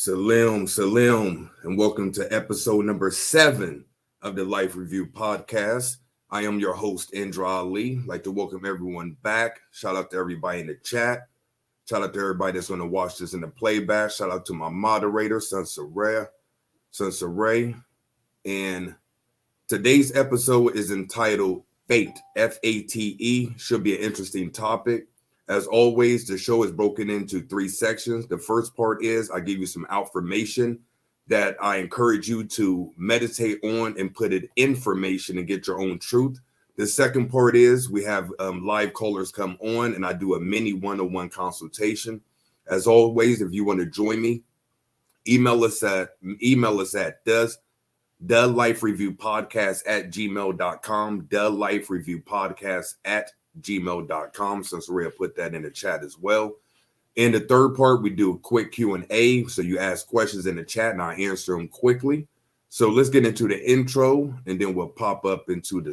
Salim, and welcome to episode number 7 of the Life Review Podcast. I am your host, Indra Ali. I'd like to welcome everyone back. Shout out to everybody in the chat. Shout out to everybody that's going to watch this in the playback. Shout out to my moderator, Son Saray. And today's episode is entitled Fate, F-A-T-E. Should be an interesting topic. As always, the show is broken into 3 sections. The first part is I give you some affirmation that I encourage you to meditate on and put it in information and get your own truth. The second part is we have live callers come on and I do a mini one-on-one consultation. As always, if you want to join me, email us at thelifereviewpodcast@gmail.com, thelifereviewpodcast@gmail.com. Since Rhea put that in the chat as well. In the third part, we do a quick Q&A. So you ask questions in the chat and I answer them quickly. So let's get into the intro and then we'll pop up into the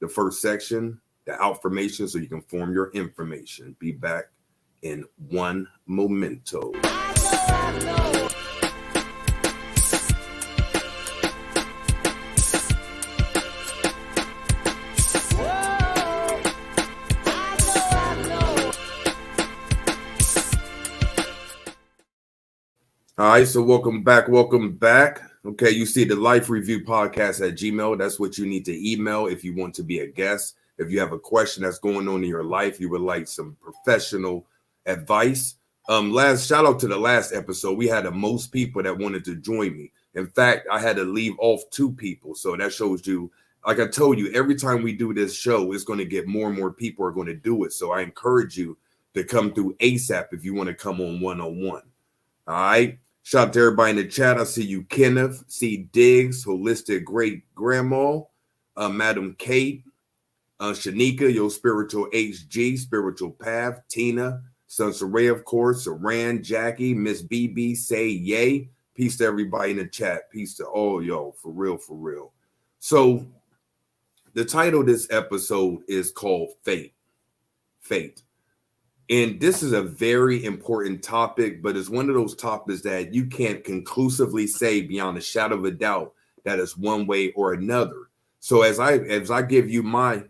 first section, the affirmation, so you can form your information. Be back in one momento. I know. All right, so welcome back. Okay, you see the Life Review Podcast at Gmail. That's what you need to email if you want to be a guest. If you have a question that's going on in your life, you would like some professional advice. Shout out to the last episode. We had the most people that wanted to join me. In fact, I had to leave off 2 people. So that shows you, like I told you, every time we do this show, it's going to get more and more people are going to do it. So I encourage you to come through ASAP if you want to come on one-on-one. All right. Shout out to everybody in the chat. I see you, Kenneth, see Diggs, Holistic Great Grandma, Madam Kate, Shanika, your spiritual HG, spiritual path, Tina, Son Saray, of course, Saran, Jackie, Miss BB, say yay. Peace to everybody in the chat. Peace to all y'all, for real. So the title of this episode is called Fate. And this is a very important topic, but it's one of those topics that you can't conclusively say beyond a shadow of a doubt that it's one way or another. So as I give you my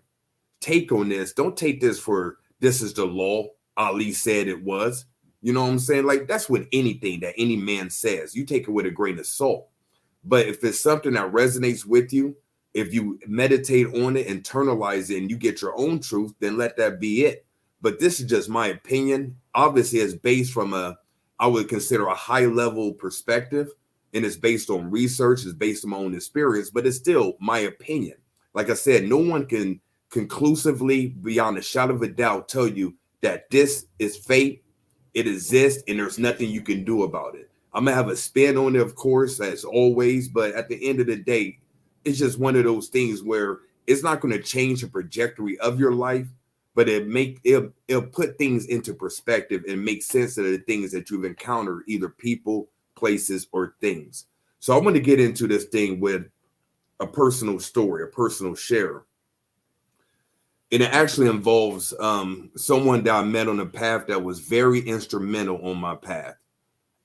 take on this, don't take this for this is the law. Ali said it was. You know what I'm saying? Like, that's with anything that any man says. You take it with a grain of salt. But if it's something that resonates with you, if you meditate on it, internalize it, and you get your own truth, then let that be it. But this is just my opinion. Obviously, it's based from I would consider a high level perspective, and it's based on research, it's based on my own experience, but it's still my opinion. Like I said, no one can conclusively, beyond a shadow of a doubt, tell you that this is fate, it exists, and there's nothing you can do about it. I'm gonna have a spin on it, of course, as always, but at the end of the day, it's just one of those things where it's not going to change the trajectory of your life, but it'll put things into perspective and make sense of the things that you've encountered, either people, places, or things. So I'm going to get into this thing with a personal story, a personal share. And it actually involves someone that I met on the path that was very instrumental on my path.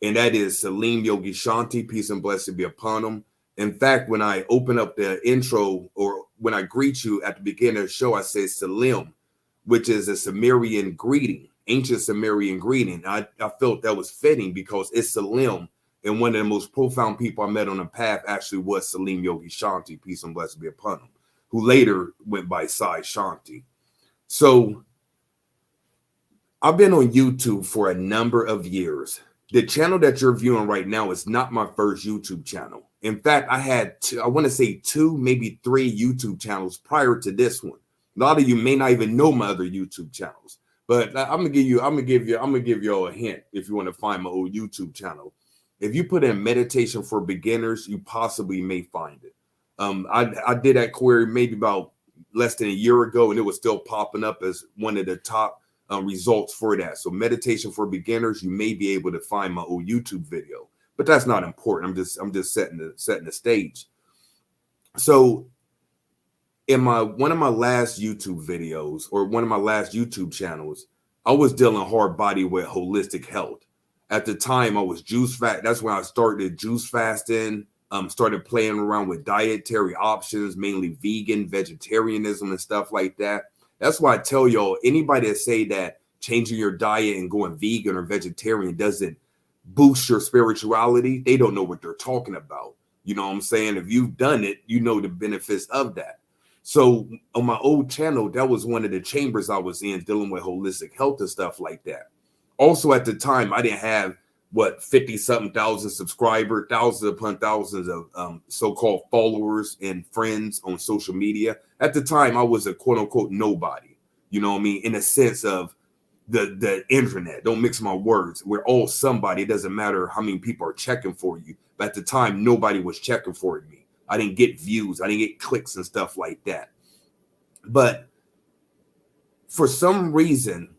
And that is Salim Yogi Shanti, peace and blessing be upon him. In fact, when I open up the intro, or when I greet you at the beginning of the show, I say Salim, which is a Sumerian greeting, ancient Sumerian greeting. I felt that was fitting because it's Salim, and one of the most profound people I met on the path actually was Salim Yogi Shanti, peace and blessing be upon him, who later went by Sai Shanti. So I've been on YouTube for a number of years. The channel that you're viewing right now is not my first YouTube channel. In fact, I had I want to say 2, maybe 3 YouTube channels prior to this one. A lot of you may not even know my other YouTube channels, but I'm gonna give y'all a hint if you want to find my old YouTube channel. If you put in meditation for beginners, you possibly may find it. I did that query maybe about less than a year ago, and it was still popping up as one of the top results for that. So meditation for beginners, you may be able to find my old YouTube video, but that's not important. I'm just setting the stage. So in one of my last YouTube videos, or one of my last YouTube channels, I was dealing hard body with holistic health. At the time, I was juice fast. That's when I started juice fasting. Started playing around with dietary options, mainly vegan, vegetarianism, and stuff like that. That's why I tell y'all, anybody that say that changing your diet and going vegan or vegetarian doesn't boost your spirituality, they don't know what they're talking about. You know what I'm saying? If you've done it, you know the benefits of that. So on my old channel, that was one of the chambers I was in, dealing with holistic health and stuff like that. Also at the time, I didn't have 50 something thousand subscribers, thousands upon thousands of so-called followers and friends on social media. At the time, I was a quote unquote nobody, you know what I mean? In a sense of the internet. Don't mix my words. We're all somebody. It doesn't matter how many people are checking for you. But at the time, nobody was checking for me. I didn't get views. I didn't get clicks and stuff like that. But for some reason,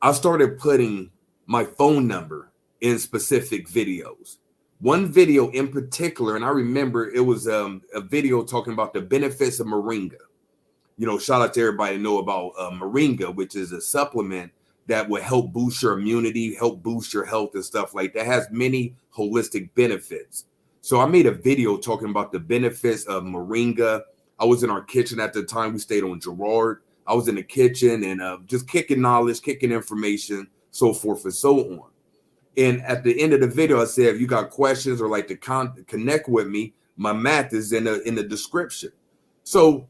I started putting my phone number in specific videos. One video in particular, and I remember it was a video talking about the benefits of moringa. You know, shout out to everybody to know about moringa, which is a supplement that will help boost your immunity, help boost your health and stuff like that. It has many holistic benefits. So I made a video talking about the benefits of moringa. I was in our kitchen at the time. We stayed on Girard. I was in the kitchen and just kicking knowledge, kicking information, so forth and so on. And at the end of the video, I said, if you got questions or like to connect with me, my math is in the description. So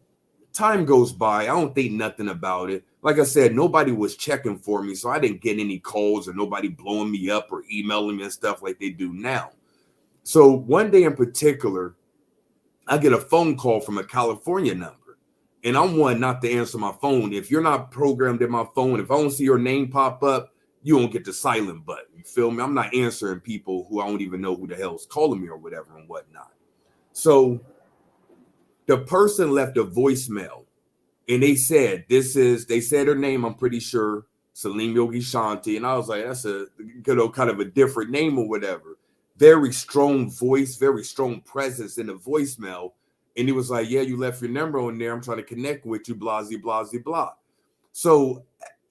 time goes by. I don't think nothing about it. Like I said, nobody was checking for me, so I didn't get any calls or nobody blowing me up or emailing me and stuff like they do now. So one day in particular, I get a phone call from a California number, and I'm one not to answer my phone. If you're not programmed in my phone, if I don't see your name pop up, you won't get the silent button. You feel me? I'm not answering people who I don't even know who the hell is calling me or whatever and whatnot. So the person left a voicemail, and they said they said her name, I'm pretty sure, Salim Yogi Shanti. And I was like, that's a kind of a different name or whatever. Very strong voice, very strong presence in the voicemail. And he was like, yeah, you left your number on there. I'm trying to connect with you, blah, blah, blah, blah. So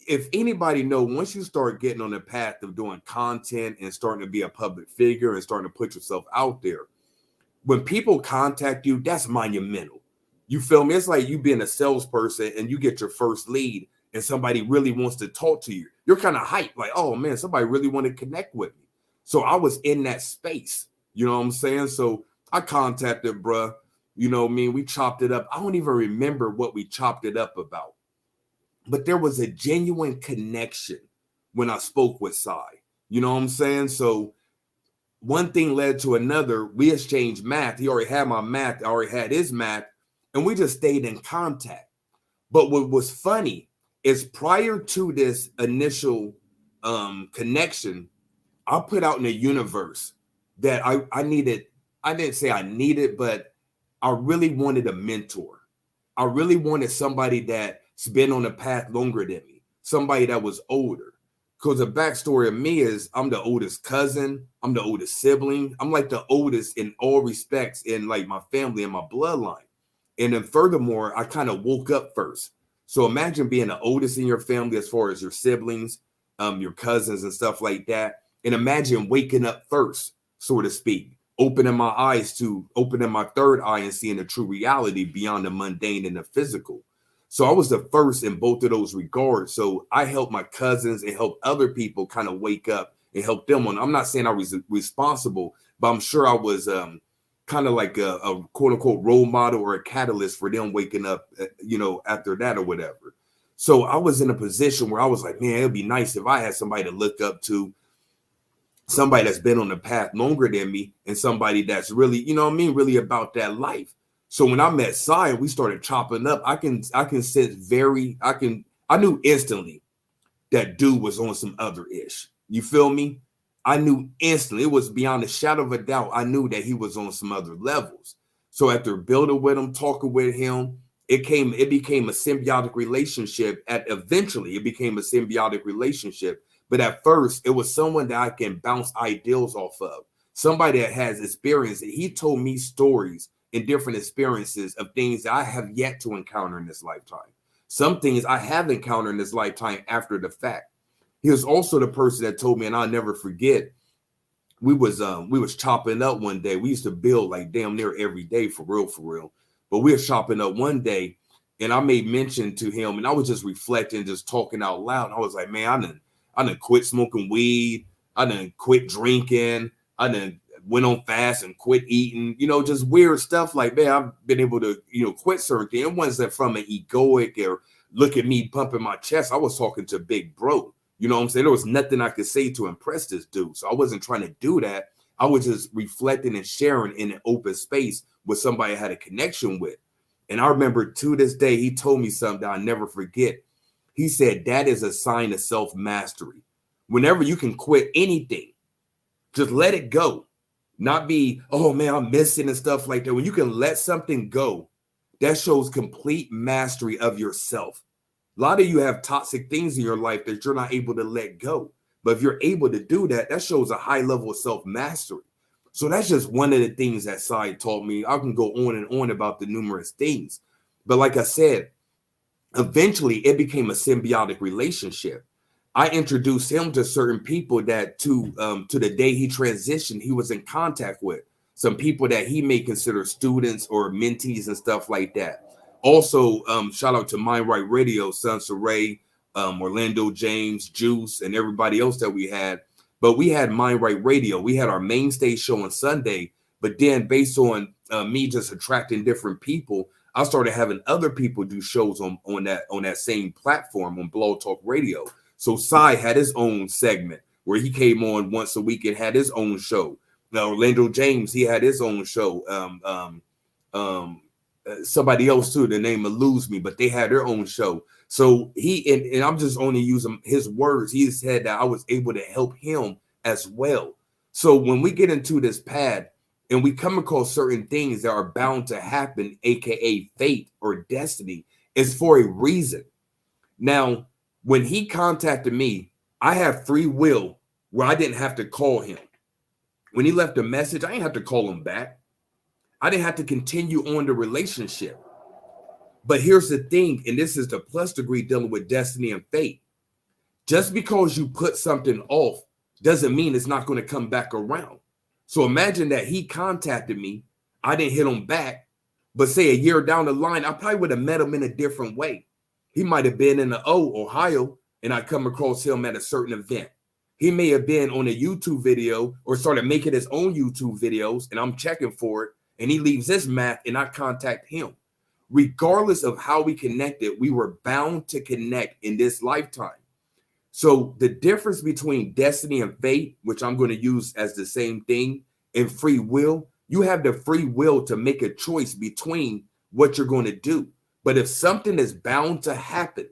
if anybody know, once you start getting on the path of doing content and starting to be a public figure and starting to put yourself out there, when people contact you, that's monumental. You feel me? It's like you being a salesperson and you get your first lead and somebody really wants to talk to you. You're kind of hyped, like, oh man, somebody really want to connect with me. So I was in that space, you know what I'm saying? So I contacted bruh, you know what I mean? We chopped it up. I don't even remember what we chopped it up about. But there was a genuine connection when I spoke with Sai. You know what I'm saying? So one thing led to another. We exchanged math. He already had my math. I already had his math. And we just stayed in contact. But what was funny is prior to this initial connection, I put out in the universe that I needed. I didn't say I needed, but I really wanted a mentor. I really wanted somebody that's been on the path longer than me, somebody that was older. Because the backstory of me is I'm the oldest cousin. I'm the oldest sibling. I'm like the oldest in all respects in like my family and my bloodline. And then furthermore, I kind of woke up first. So imagine being the oldest in your family as far as your siblings, your cousins and stuff like that. And imagine waking up first, so to speak, opening my third eye and seeing the true reality beyond the mundane and the physical. So I was the first in both of those regards. So I helped my cousins and helped other people kind of wake up and help them on. I'm not saying I was responsible, but I'm sure I was kind of like a quote unquote role model or a catalyst for them waking up, after that or whatever. So I was in a position where I was like, man, it'd be nice if I had somebody to look up to, somebody that's been on the path longer than me, and somebody that's really, really about that life. So when I met Sai and we started chopping up, I knew instantly that dude was on some other ish. You feel me? I knew instantly. It was beyond a shadow of a doubt. I knew that he was on some other levels. So after building with him, talking with him, it became a symbiotic relationship. Eventually, it became a symbiotic relationship. But at first, it was someone that I can bounce ideals off of. Somebody that has experience. He told me stories and different experiences of things that I have yet to encounter in this lifetime. Some things I have encountered in this lifetime after the fact. He was also the person that told me, and I'll never forget, we was chopping up one day. We used to build like damn near every day for real. But we were chopping up one day, and I made mention to him, and I was just reflecting, just talking out loud. I was like, man, I done quit smoking weed. I done quit drinking. I done went on fast and quit eating, just weird stuff like that. I've been able to, quit certain things. It wasn't from an egoic or look at me pumping my chest. I was talking to big bro. You know what I'm saying? There was nothing I could say to impress this dude. So I wasn't trying to do that. I was just reflecting and sharing in an open space with somebody I had a connection with. And I remember to this day, he told me something that I'll never forget. He said, that is a sign of self-mastery. Whenever you can quit anything, just let it go. Not be, oh man, I'm missing and stuff like that. When you can let something go, that shows complete mastery of yourself. A lot of you have toxic things in your life that you're not able to let go. But if you're able to do that, that shows a high level of self-mastery. So that's just one of the things that Sai taught me. I can go on and on about the numerous things. But like I said, eventually it became a symbiotic relationship. I introduced him to certain people that to the day he transitioned, he was in contact with. Some people that he may consider students or mentees and stuff like that. Also, shout out to Mind Right Radio, Son Saray, Orlando James, Juice, and everybody else that we had. But we had Mind Right Radio. We had our mainstay show on Sunday. But then based on me just attracting different people, I started having other people do shows on that same platform on Blog Talk Radio. So Sai had his own segment where he came on once a week and had his own show. Now, Orlando James, he had his own show. Somebody else too, the name eludes me, but they had their own show. So and I'm just only using his words. He said that I was able to help him as well. So when we get into this path and we come across certain things that are bound to happen, aka fate or destiny, it's for a reason. Now, when he contacted me, I have free will where I didn't have to call him. When he left a message, I didn't have to call him back. I didn't have to continue on the relationship. But here's the thing, and this is the plus degree dealing with destiny and fate. Just because you put something off doesn't mean it's not going to come back around. So imagine that he contacted me. I didn't hit him back. But say a year down the line, I probably would have met him in a different way. He might have been in the Ohio, and I come across him at a certain event. He may have been on a YouTube video or started making his own YouTube videos, and I'm checking for it. And he leaves this map, and I contact him. Regardless of how we connected, we were bound to connect in this lifetime. So the difference between destiny and fate, which I'm going to use as the same thing, and free will, you have the free will to make a choice between what you're going to do. But if something is bound to happen,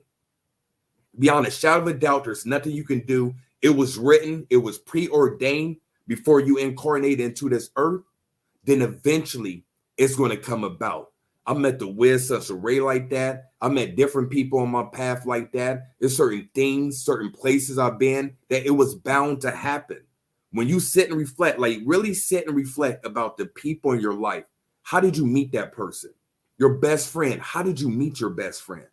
beyond a shadow of a doubt, there's nothing you can do. It was written, it was preordained before you incarnate into this earth, then eventually it's going to come about. I met the Wiz such a Ray like that. I met different people on my path like that. There's certain things, certain places I've been that it was bound to happen. When you sit and reflect, like really sit and reflect about the people in your life. How did you meet that person? Your best friend. How did you meet your best friend?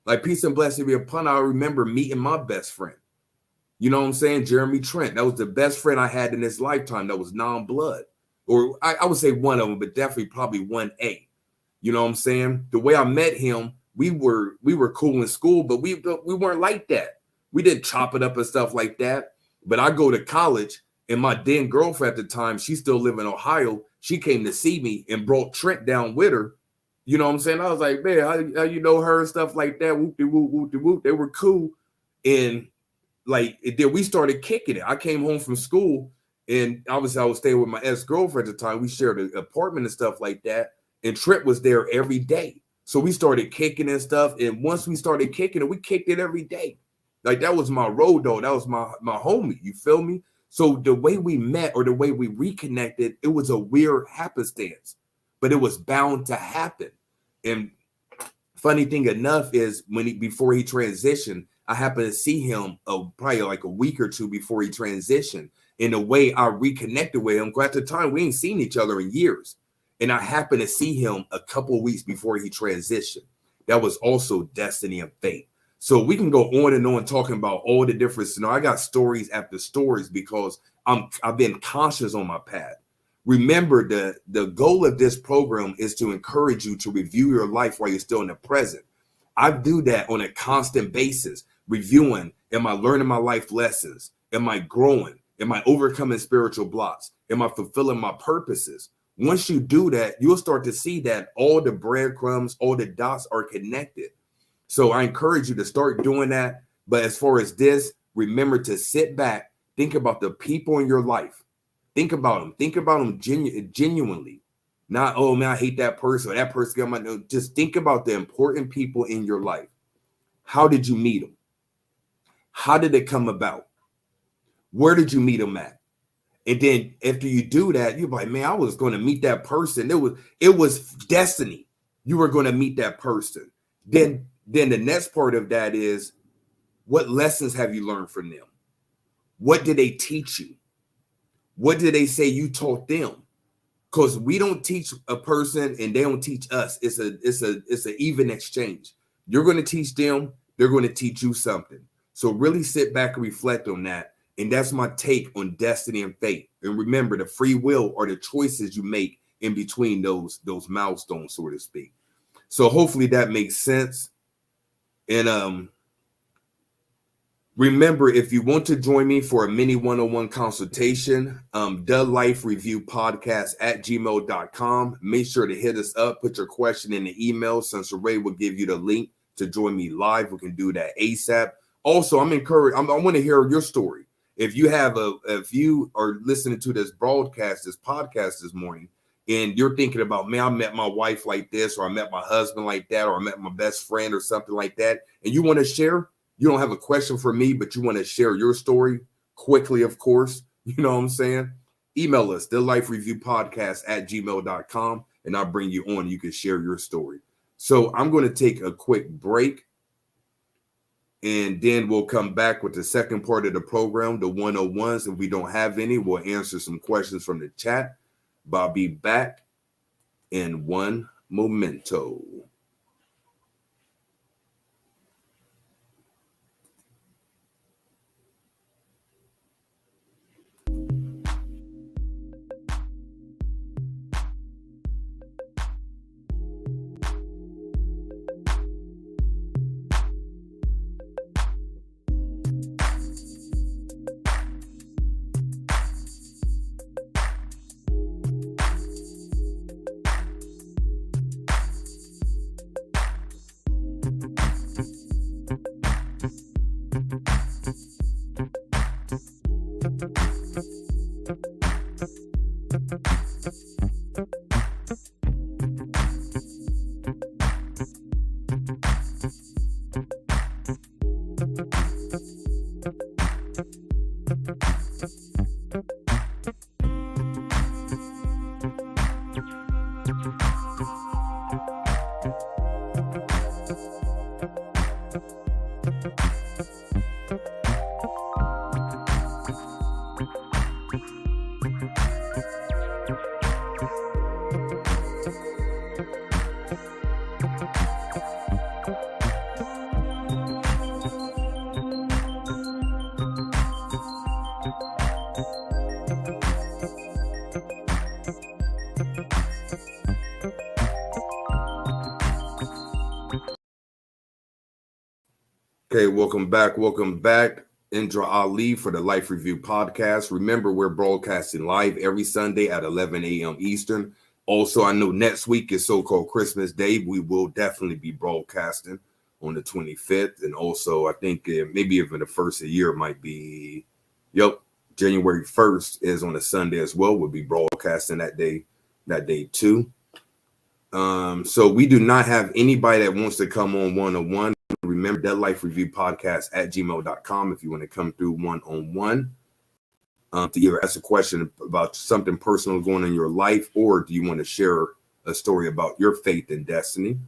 Like peace and blessing be upon. I remember meeting my best friend. You know what I'm saying? Jeremy Trent. That was the best friend I had in this lifetime. That was non-blood. Or I would say one of them, but definitely probably 1A. You know what I'm saying? The way I met him, we were cool in school, but we weren't like that. We didn't chop it up and stuff like that. But I go to college, and my then girlfriend at the time, she still lived in Ohio. She came to see me and brought Trent down with her. You know what I'm saying? I was like, man, how you know her and stuff like that? Whoop-de-whoop, whoop-de-whoop. They were cool. And like then we started kicking it. I came home from school, and obviously I was staying with my ex-girlfriend at the time. We shared an apartment and stuff like that. And Trent was there every day. So we started kicking and stuff. And once we started kicking it, we kicked it every day. Like that was my road dog. That was my homie. You feel me? So the way we met or the way we reconnected, it was a weird happenstance, but it was bound to happen. And funny thing enough is before he transitioned, I happened to see him probably like a week or two before he transitioned. In a way, I reconnected with him. At the time, we ain't seen each other in years. And I happened to see him a couple of weeks before he transitioned. That was also destiny and fate. So we can go on and on talking about all the different scenarios. I got stories after stories because I've been conscious on my path. Remember, the goal of this program is to encourage you to review your life while you're still in the present. I do that on a constant basis, reviewing, am I learning my life lessons? Am I growing? Am I overcoming spiritual blocks? Am I fulfilling my purposes? Once you do that, you'll start to see that all the breadcrumbs, all the dots are connected. So I encourage you to start doing that. But as far as this, remember to sit back, think about the people in your life. Think about them. Think about them genuinely. Not, oh man, I hate that person or that person got my no. Just think about the important people in your life. How did you meet them? How did it come about? Where did you meet them at? And then after you do that, you're like, man, I was going to meet that person. It was destiny. You were going to meet that person. Then the next part of that is, what lessons have you learned from them? What did they teach you? What did they say you taught them? Because we don't teach a person and they don't teach us. It's an even exchange. You're going to teach them, they're going to teach you something. So really sit back and reflect on that. And that's my take on destiny and fate. And remember, the free will are the choices you make in between those milestones, so to speak. So hopefully that makes sense. And remember, if you want to join me for a mini one-on-one consultation, the Life Review Podcast at gmail.com. Make sure to hit us up, put your question in the email. Since Ray will give you the link to join me live, we can do that ASAP. Also, I'm encouraged. I want to hear your story. If you are listening to this podcast this morning, and you're thinking about, man, I met my wife like this, or I met my husband like that, or I met my best friend or something like that, and you want to share, you don't have a question for me, but you want to share your story quickly, of course, you know what I'm saying? Email us, the Life Review Podcast at gmail.com, and I'll bring you on. You can share your story. So I'm going to take a quick break, and then we'll come back with the second part of the program, the 101s. If we don't have any, we'll answer some questions from the chat. But I'll be back in one momento. Okay, welcome back. Welcome back. Indra Ali for the Life Review Podcast. Remember, we're broadcasting live every Sunday at 11 a.m. Eastern. Also, I know next week is so-called Christmas Day. We will definitely be broadcasting on the 25th. And also, I think maybe even the first of the year might be, January 1st is on a Sunday as well. We'll be broadcasting that day too. So we do not have anybody that wants to come on one-on-one. Remember, that Life Review Podcast at gmail.com if you want to come through one-on-one to either ask a question about something personal going on in your life, or do you want to share a story about your faith and destiny?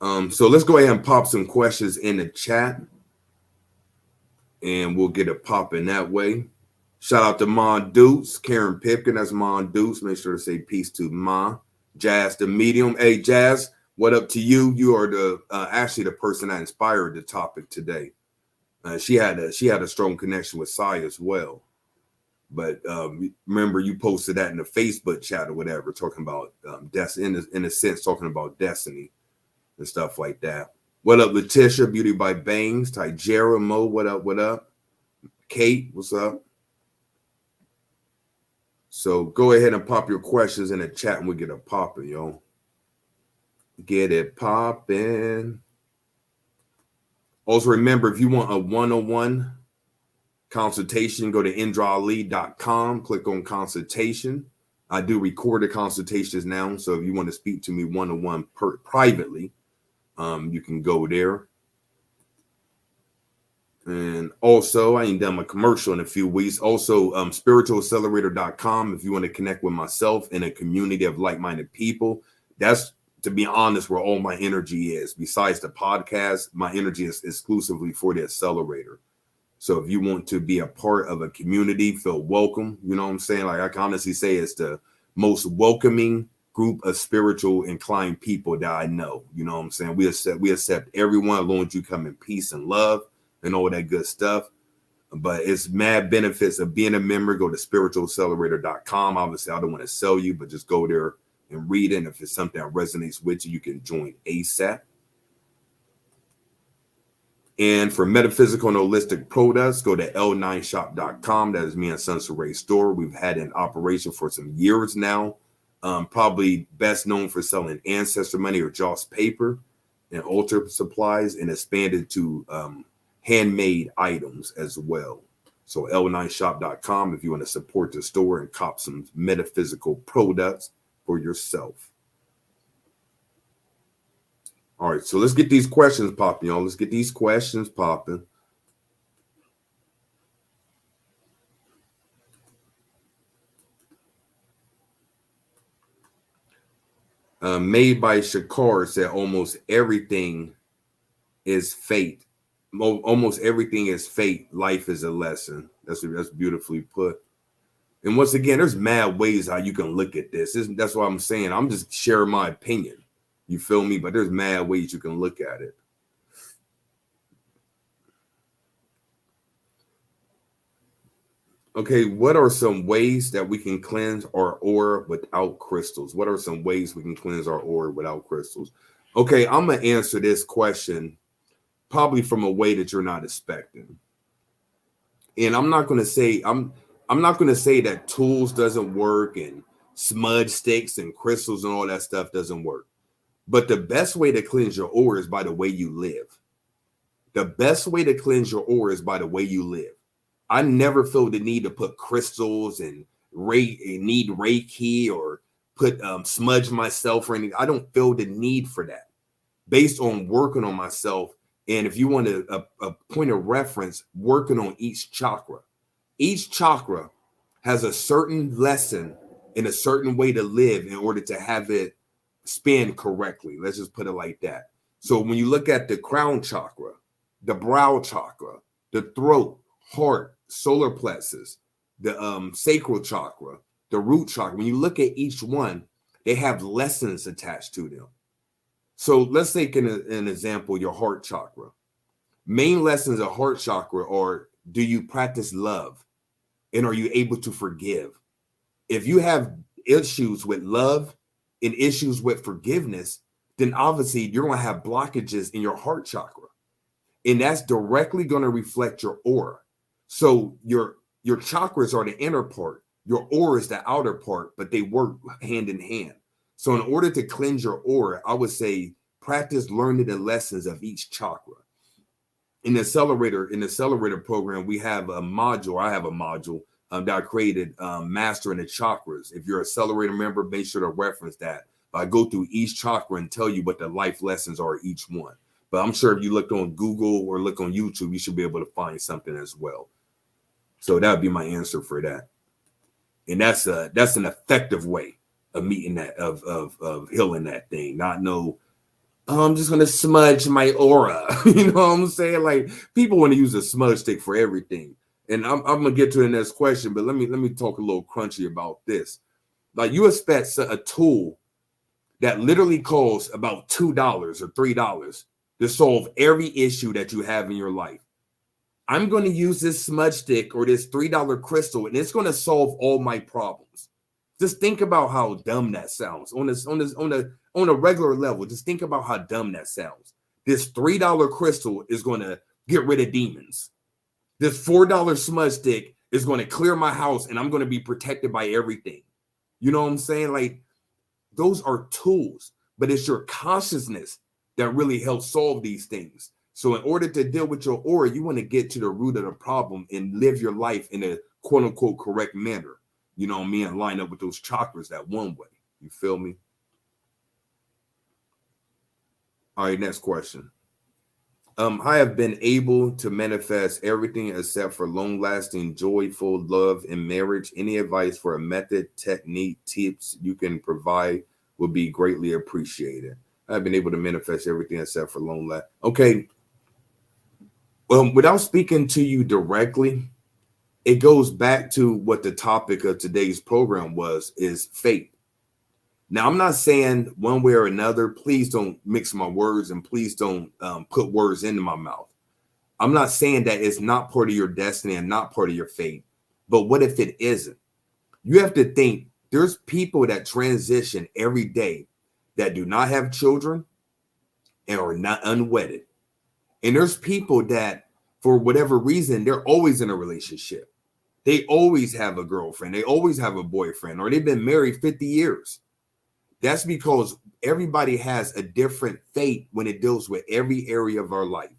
So let's go ahead and pop some questions in the chat, and we'll get it popping that way. Shout out to Ma Deuce, Karen Pipkin. That's Ma Deuce. Make sure to say peace to Ma. Jazz the Medium. Hey, Jazz, What up to you? You are the actually the person that inspired the topic today. She had a strong connection with Sai as well. But remember, you posted that in the Facebook chat or whatever, talking about in a sense, talking about destiny and stuff like that. What up, Letitia? Beauty by Bangs. Tijera Mo, what up? What up? Kate, what's up? So go ahead and pop your questions in the chat and we'll get it popping, yo. Get it popping. Also, remember, if you want a one-on-one consultation, go to indraali.com, click on consultation. I do recorded consultations now, so if you want to speak to me one-on-one privately, you can go there. And also, I ain't done my commercial in a few weeks. Also, spiritualaccelerator.com if you want to connect with myself in a community of like-minded people. That's, to be honest, where all my energy is. Besides the podcast, my energy is exclusively for the accelerator. So if you want to be a part of a community, feel welcome. You know what I'm saying? Like I can honestly say it's the most welcoming group of spiritual inclined people that I know. You know what I'm saying? We accept everyone as long as you come in peace and love and all that good stuff. But it's mad benefits of being a member. Go to spiritualaccelerator.com. Obviously, I don't want to sell you, but just go there and read it. And if it's something that resonates with you, you can join ASAP. And for metaphysical and holistic products, go to l9shop.com. That is me and Sunset Ray store. We've had an operation for some years now. Probably best known for selling ancestor money or Joss paper and altar supplies, and expanded to handmade items as well. So l9shop.com if you want to support the store and cop some metaphysical products for yourself. All right, so let's get these questions popping, y'all. Let's get these questions popping. Made by Shakar said almost everything is fate. Almost everything is fate. Life is a lesson. That's beautifully put. And once again, there's mad ways how you can look at this. That's what I'm saying. I'm just sharing my opinion. You feel me? But there's mad ways you can look at it. Okay, what are some ways that we can cleanse our aura without crystals? What are some ways we can cleanse our aura without crystals? Okay, I'm going to answer this question probably from a way that you're not expecting. And I'm not going to say I'm not going to say that tools doesn't work and smudge sticks and crystals and all that stuff doesn't work. But the best way to cleanse your aura is by the way you live. The best way to cleanse your aura is by the way you live. I never feel the need to put crystals and need Reiki or put smudge myself or anything. I don't feel the need for that based on working on myself. And if you want a point of reference, working on each chakra. Each chakra has a certain lesson and a certain way to live in order to have it spin correctly. Let's just put it like that. So when you look at the crown chakra, the brow chakra, the throat, heart, solar plexus, the sacral chakra, the root chakra, when you look at each one, they have lessons attached to them. So let's take an example, your heart chakra. Main lessons of heart chakra are, do you practice love? And are you able to forgive? If you have issues with love and issues with forgiveness, then obviously you're going to have blockages in your heart chakra. And that's directly going to reflect your aura. So your chakras are the inner part, your aura is the outer part, but they work hand in hand. So in order to cleanse your aura, I would say practice learning the lessons of each chakra. In the accelerator program, we have a module. I have a module that I created, Mastering the Chakras. If you're an accelerator member, make sure to reference that. I go through each chakra and tell you what the life lessons are each one. But I'm sure if you look on Google or look on YouTube, you should be able to find something as well. So that would be my answer for that. And that's an effective way of meeting that, of healing that thing. Not no, oh, I'm just gonna smudge my aura. You know what I'm saying? Like people want to use a smudge stick for everything. And I'm gonna get to the next question, but let me talk a little crunchy about this. Like you expect a tool that literally costs about $2 or $3 to solve every issue that you have in your life. I'm going to use this smudge stick or this $3 crystal, and it's going to solve all my problems. Just think about how dumb that sounds on a regular level. Just think about how dumb that sounds. This $3 crystal is going to get rid of demons. This $4 smudge stick is going to clear my house, and I'm going to be protected by everything. You know what I'm saying? Like, those are tools, but it's your consciousness that really helps solve these things. So in order to deal with your aura, you want to get to the root of the problem and live your life in a quote unquote correct manner. You know what I mean? And line up with those chakras that one way. You feel me? All right, next question. I have been able to manifest everything except for long-lasting, joyful love in marriage. Any advice for a method, technique, tips you can provide would be greatly appreciated. I've been able to manifest everything except for long-lasting. Okay. Without speaking to you directly, it goes back to what the topic of today's program was, is faith. Now, I'm not saying one way or another. Please don't mix my words, and please don't put words into my mouth. I'm not saying that it's not part of your destiny and not part of your fate. But what if it isn't? You have to think there's people that transition every day that do not have children and are not unwedded. And there's people that, for whatever reason, they're always in a relationship. They always have a girlfriend. They always have a boyfriend, or they've been married 50 years. That's because everybody has a different fate when it deals with every area of our life.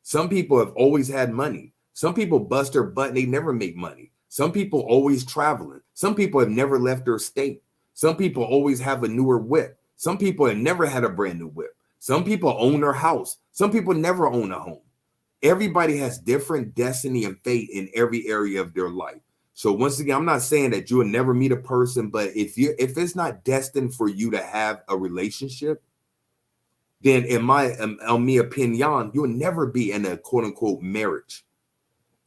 Some people have always had money. Some people bust their butt and they never make money. Some people always traveling. Some people have never left their state. Some people always have a newer whip. Some people have never had a brand new whip. Some people own their house. Some people never own a home. Everybody has different destiny and fate in every area of their life. So once again, I'm not saying that you will never meet a person, but if it's not destined for you to have a relationship, then in my opinion, you will never be in a quote unquote marriage.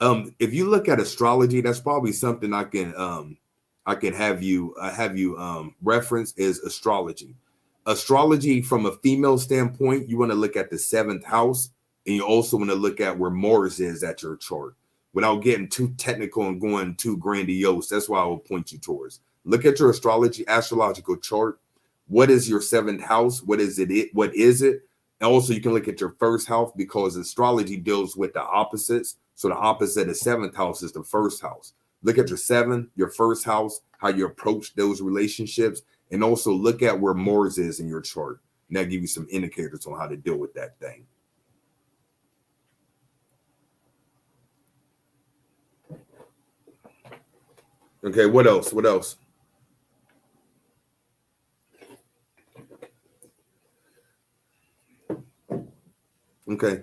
If you look at astrology, that's probably something I can have you reference is astrology. Astrology from a female standpoint, you want to look at the 7th house, and you also want to look at where Mars is at your chart. Without getting too technical and going too grandiose, that's why I will point you towards. Look at your astrological chart. What is your 7th house? What is it? What is it? And also, you can look at your 1st house, because astrology deals with the opposites. So the opposite of 7th house is the 1st house. Look at your 7th, your 1st house, how you approach those relationships, and also look at where Mars is in your chart. And that'll give you some indicators on how to deal with that thing. Okay, what else? What else? Okay.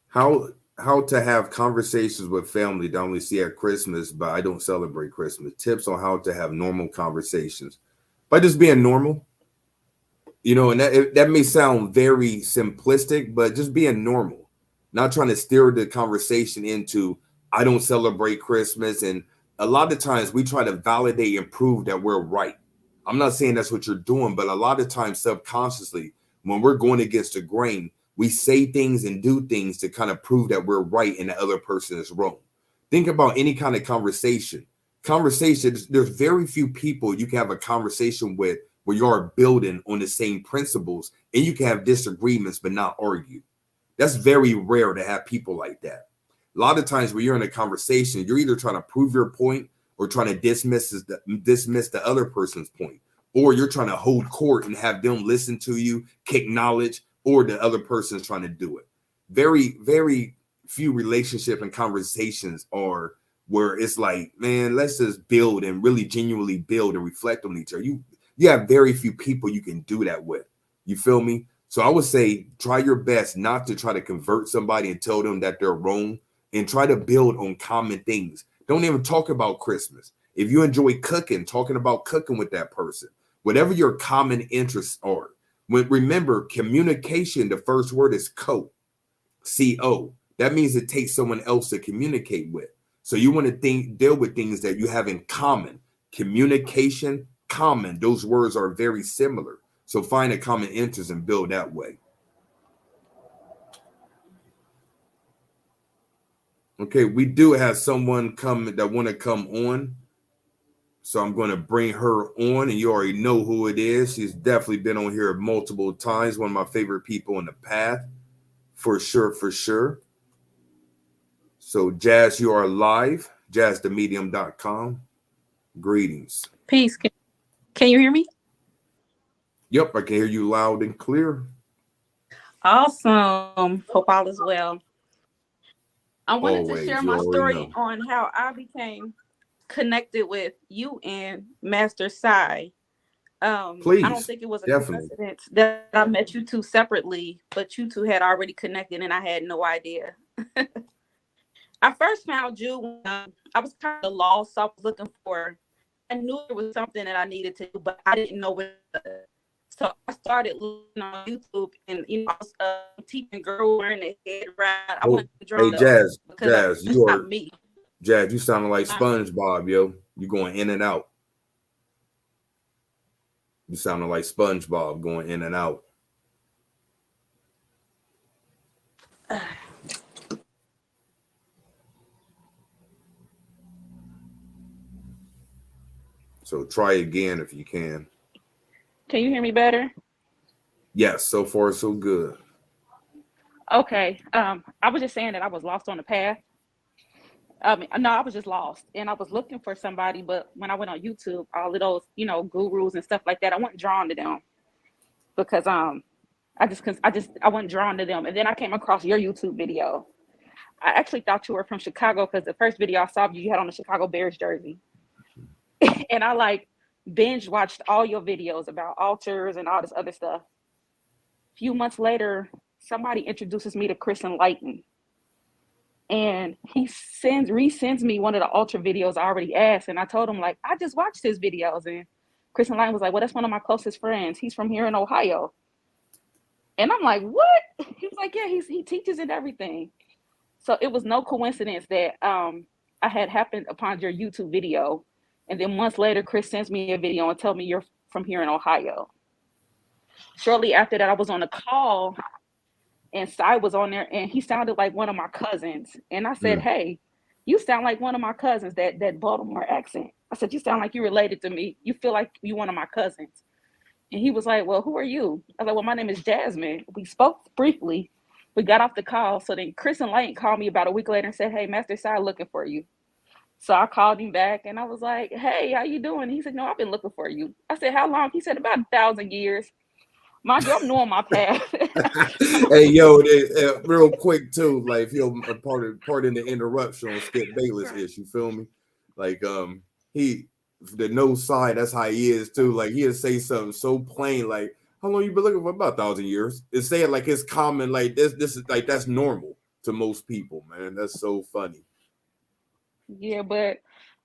How to have conversations with family that I only see at Christmas, but I don't celebrate Christmas. Tips on how to have normal conversations. By just being normal. You know, and that may sound very simplistic, but just being normal. Not trying to steer the conversation into, I don't celebrate Christmas. And a lot of times we try to validate and prove that we're right. I'm not saying that's what you're doing, but a lot of times subconsciously, when we're going against the grain, we say things and do things to kind of prove that we're right and the other person is wrong. Think about any kind of conversation. Conversations, there's very few people you can have a conversation with where you are building on the same principles, and you can have disagreements but not argue. That's very rare to have people like that. A lot of times when you're in a conversation, you're either trying to prove your point or trying to dismiss the other person's point, or you're trying to hold court and have them listen to you, kick knowledge, or the other person's trying to do it. Very, very few relationship and conversations are where it's like, man, let's just build and really genuinely build and reflect on each other. You have very few people you can do that with. You feel me? So I would say try your best not to try to convert somebody and tell them that they're wrong, and try to build on common things. Don't even talk about Christmas. If you enjoy cooking, talking about cooking with that person, whatever your common interests are. Remember, communication, the first word is C-O. That means it takes someone else to communicate with. So you want to deal with things that you have in common. Communication, common, those words are very similar. So find a common interest and build that way. Okay, we do have someone come that want to come on. So I'm going to bring her on, and you already know who it is. She's definitely been on here multiple times. One of my favorite people in the path, for sure, for sure. So Jazz, you are live, jazzthemedium.com. Greetings. Peace. Can you hear me? Yep, I can hear you loud and clear. Awesome. Hope all is well. I wanted Always, to share you my already story know. on how I became connected with you and Master Sai. I Please, don't think it was a definitely. coincidence that I met you two separately, but you two had already connected and I had no idea. I first found you when I was kind of lost. So I was looking for, I knew it was something that I needed to do, but I didn't know what it was. So I started looking on YouTube, and I was teaching girls wearing their head wrap. I Oh, wanted to hey draw up Jazz, because you it's not are me. Jazz. You sounding like I, SpongeBob, yo. You going in and out. You sounding like SpongeBob going in and out. So try again if you can. can you hear me better? Yes, so far so good. Okay. I was just saying that I was lost on the path. No, I was just lost, and I was looking for somebody. But when I went on YouTube, all of those, gurus and stuff like that, I wasn't drawn to them because I wasn't drawn to them. And then I came across your YouTube video. I actually thought you were from Chicago because the first video I saw of you, you had on a Chicago Bears jersey, and I like binge watched all your videos about altars and all this other stuff. A few months later, somebody introduces me to Chris Enlighten, and he resends me one of the altar videos I already asked, and I told him like I just watched his videos, and Chris Enlighten was like, "Well, that's one of my closest friends. He's from here in Ohio." And I'm like, "What?" He was like, "Yeah, he teaches and everything." So it was no coincidence that I had happened upon your YouTube video, and then months later, Chris sends me a video and tells me you're from here in Ohio. Shortly after that, I was on a call, and Sai was on there, and he sounded like one of my cousins. And I said, Mm. "Hey, you sound like one of my cousins." That Baltimore accent. I said, "You sound like you related to me. You feel like you one of my cousins." And he was like, "Well, who are you?" I was like, "Well, my name is Jasmine." We spoke briefly. We got off the call. So then Chris and Lane called me about a week later and said, "Hey, Master Sai looking for you." So I called him back and I was like, "Hey, how you doing?" He said, "No, I've been looking for you." I said, "How long?" He said, "About 1,000 years." Mind you, I'm knowing my path. Hey yo, real quick too, like if you'll pardon the interruption on Skip Bayless Right. ish, you feel me? Like he the no side, that's how he is too. Like he'll say something so plain, like how long you been looking for? About 1,000 years. It's saying like it's common, like this is like that's normal to most people, man. That's so funny. Yeah, but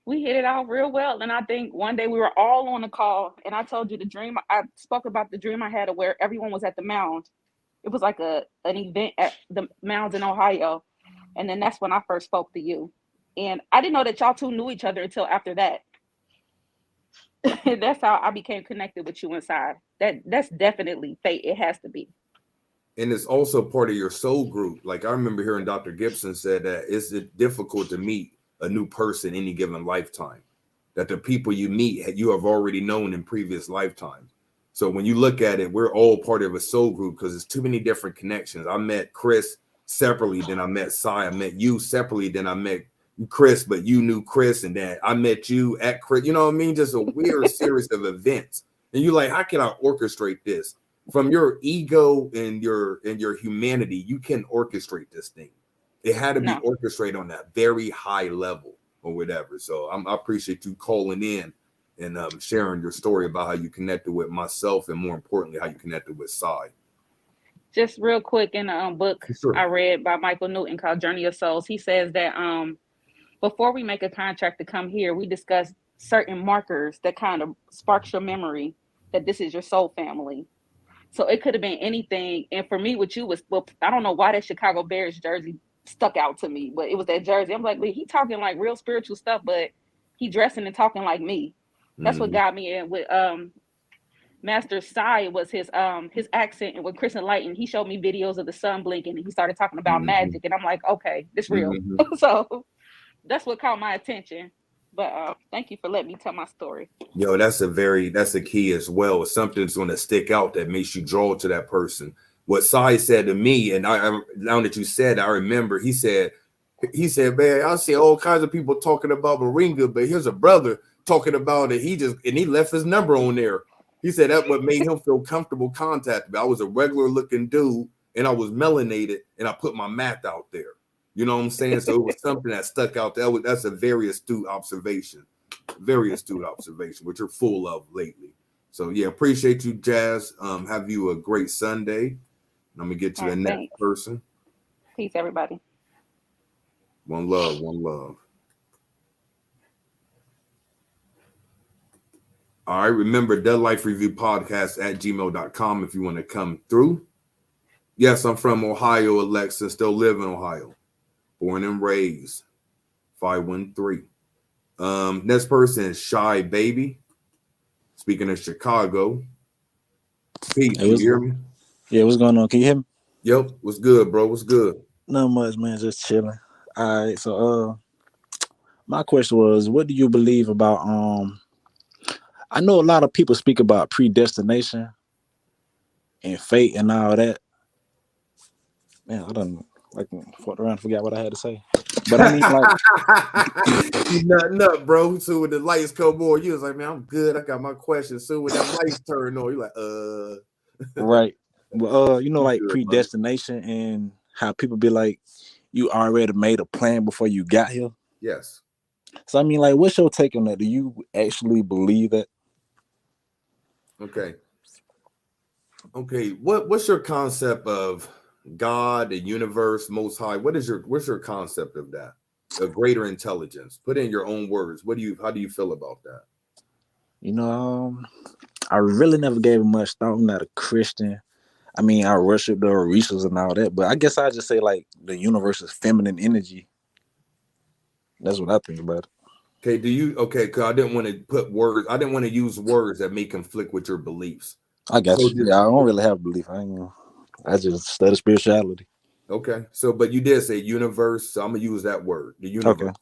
we hit it off real well. And I think one day we were all on a call, and I told you the dream. I spoke about the dream I had of where everyone was at the mound. It was like an event at the mounds in Ohio. And then that's when I first spoke to you. And I didn't know that y'all two knew each other until after that. That's how I became connected with you inside. That's definitely fate. It has to be. And it's also part of your soul group. Like I remember hearing Dr. Gibson said that it's difficult to meet a new person any given lifetime. That the people you meet you have already known in previous lifetimes. So when you look at it, we're all part of a soul group because there's too many different connections. I met Chris separately, then I met Sai. I met you separately, then I met Chris, but you knew Chris, and then I met you at Chris. You know what I mean? Just a weird series of events. And you're like, how can I orchestrate this? From your ego and your humanity, you can orchestrate this thing. It had to be No, orchestrated on that very high level or whatever. So I appreciate you calling in and sharing your story about how you connected with myself and more importantly how you connected with Sai. just real quick in a book Sure. I read by Michael Newton called Journey of Souls, he says that before we make a contract to come here, we discuss certain markers that kind of sparks your memory that this is your soul family. So it could have been anything. And for me, with you was, well, I don't know why that Chicago Bears jersey stuck out to me, but it was that jersey. I'm like, wait, he talking like real spiritual stuff, but he dressing and talking like me. That's what Mm-hmm. got me in with Master's side was his accent, and with Chris and Light, and he showed me videos of the sun blinking, and he started talking about Mm-hmm. magic, and I'm like, okay, this real. Mm-hmm. So that's what caught my attention. But thank you for letting me tell my story. Yo, that's a key as well. Something's going to stick out that makes you draw to that person. What Sai said to me, and I now that you said, I remember he said, man, I see all kinds of people talking about Moringa, but here's a brother talking about it. He left his number on there. He said that what made him feel comfortable contacting me. I was a regular looking dude and I was melanated and I put my math out there. You know what I'm saying? So it was something that stuck out. That's a very astute observation. Very astute observation, which you're full of lately. So yeah, appreciate you, Jazz. Have you a great Sunday. Let me get to the next Thanks. person. Peace, everybody. One love, one love. All right, remember Dead Life Review Podcast at gmail.com if you want to come through. Yes, I'm from Ohio, Alexa. Still live in Ohio. Born and raised. 513. Next person is Shy Baby. Speaking of Chicago. Pete, Hey, you hear me? Yeah, what's going on? Can you hear me? Yep. What's good, bro? What's good? Not much, man. Just chilling. All right. So, my question was, what do you believe about? I know a lot of people speak about predestination and fate and all that. Man, I don't like fucked around, and forgot what I had to say. But I mean, like, you nut, bro. So when the lights come on, you was like, man, I'm good. I got my question. So when that lights turn on, you're like, right. Well, like good, predestination and how people be like, you already made a plan before you got here. Yes. So I mean, like, what's your take on that? Do you actually believe that? Okay. What's your concept of God, the universe, Most High? What's your concept of that? A greater intelligence. Put in your own words. How do you feel about that? I really never gave it much thought. I'm not a Christian. I mean, I worship the Orishas and all that, but I guess I just say like the universe is feminine energy. That's what I think about it. Okay, because I didn't want to put words, I didn't want to use words that may conflict with your beliefs. I got you. Yeah, I don't really have a belief. I just study spirituality. Okay. So, but you did say universe, so I'm gonna use that word, the universe. Okay.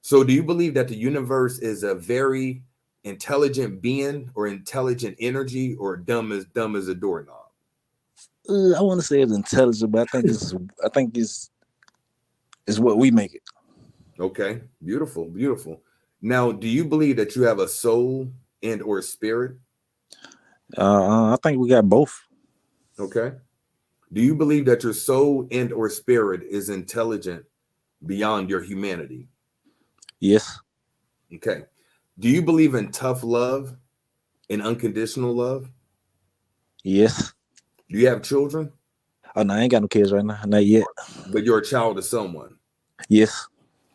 So do you believe that the universe is a very intelligent being or intelligent energy or dumb as a doorknob? I want to say it's intelligent, but I think it's what we make it. Okay, beautiful, beautiful. Now, do you believe that you have a soul and or spirit? I think we got both. Okay. Do you believe that your soul and or spirit is intelligent beyond your humanity? Yes. Okay. Do you believe in tough love and unconditional love? Yes. Do you have children? Oh, no, I ain't got no kids right now. Not yet. But you're a child of someone. Yes.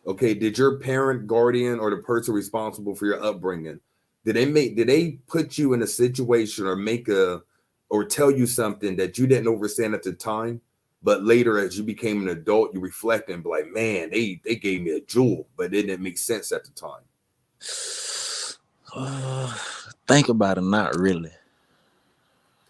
Okay. Did your parent, guardian, or the person responsible for your upbringing, did they put you in a situation or tell you something that you didn't understand at the time, but later as you became an adult, you reflect and be like, man, they gave me a jewel, but it didn't make sense at the time? Think about it, not really.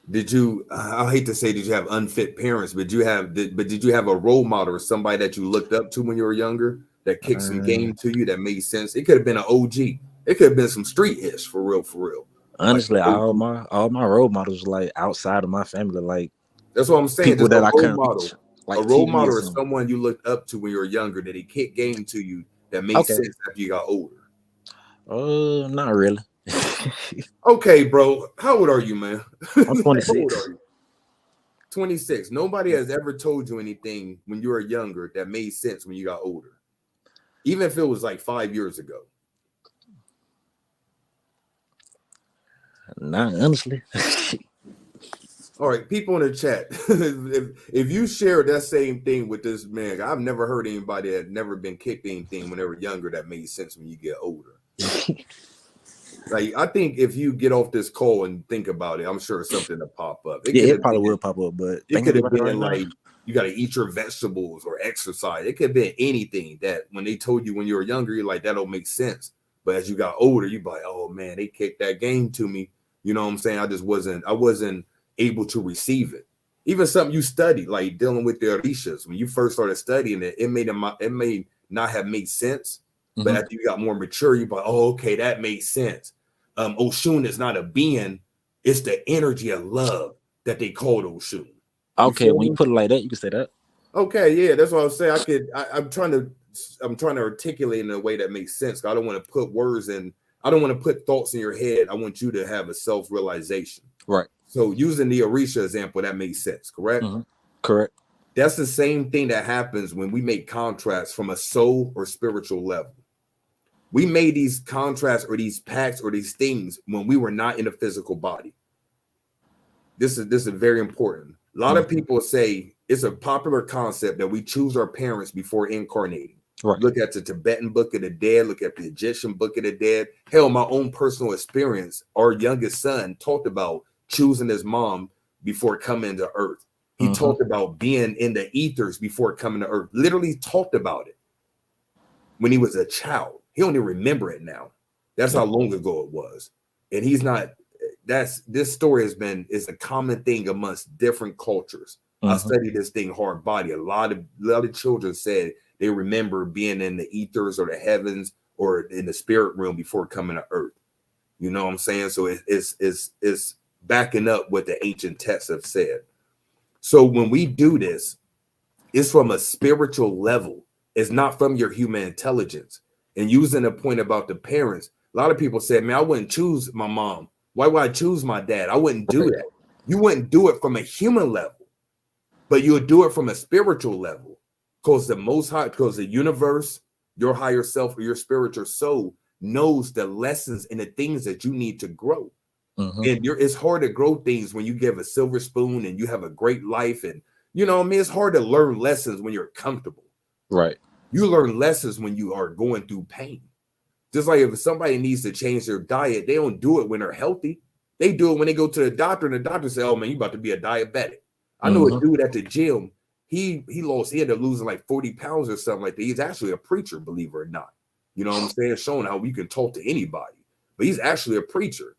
Did you? I hate to say, did you have unfit parents? But did you have a role model or somebody that you looked up to when you were younger that kicked some game to you that made sense? It could have been an OG. It could have been some street ish for real, for real. Honestly, like, all my role models like outside of my family, like that's what I'm saying. People Just that I couldn't reach, like a role TV model or someone you looked up to when you were younger that he kicked game to you that made sense after you got older. Not really. Okay, bro. How old are you, man? I'm 26. How old are you? 26. Nobody has ever told you anything when you were younger that made sense when you got older, even if it was like 5 years ago. Not honestly. All right, people in the chat, if you share that same thing with this man, I've never heard anybody that never been kicked anything when they were younger that made sense when you get older. Like, I think if you get off this call and think about it, I'm sure something will pop up. It probably will pop up, but it could have been like you got to eat your vegetables or exercise. It could have been anything that when they told you when you were younger, you're like, that don't make sense. But as you got older, you be like, oh man, they kicked that game to me. You know what I'm saying? I wasn't able to receive it. Even something you study, like dealing with the orishas, when you first started studying it, it may not have made sense. But after you got more mature, you're like, oh, okay, that made sense. Oshun is not a being, it's the energy of love that they called Oshun. Okay, when you put it like that, you can say that. Okay, yeah, that's what I was saying. I'm trying to articulate in a way that makes sense. I don't want to put words in, I don't want to put thoughts in your head. I want you to have a self-realization. Right. So using the Orisha example, that makes sense, correct? Correct. That's the same thing that happens when we make contracts from a soul or spiritual level. We made these contracts or these pacts or these things when we were not in a physical body. This is very important. A lot of people say it's a popular concept that we choose our parents before incarnating. Right. Look at the Tibetan Book of the Dead, look at the Egyptian Book of the Dead. Hell, my own personal experience, our youngest son talked about choosing his mom before coming to earth. He talked about being in the ethers before coming to earth. Literally talked about it when he was a child. He don't even remember it now. That's how long ago it was. And he's not, this story is a common thing amongst different cultures. I studied this thing hard body. A lot of children said they remember being in the ethers or the heavens or in the spirit realm before coming to earth. You know what I'm saying? So it's backing up what the ancient texts have said. So when we do this, it's from a spiritual level. It's not from your human intelligence. And using a point about the parents, a lot of people said, man, I wouldn't choose my mom. Why would I choose my dad? I wouldn't do that. You wouldn't do it from a human level, but you would do it from a spiritual level. Because the most high, because the universe, your higher self or your spiritual soul knows the lessons and the things that you need to grow. And it's hard to grow things when you give a silver spoon and you have a great life. And you know what I mean? It's hard to learn lessons when you're comfortable. Right. You learn lessons when you are going through pain. Just like if somebody needs to change their diet, they don't do it when they're healthy. They do it when they go to the doctor and the doctor say, oh man, you about to be a diabetic. I know a dude at the gym, he ended up losing like 40 pounds or something like that. He's actually a preacher, believe it or not. You know what I'm saying? Showing how we can talk to anybody. But he's actually a preacher.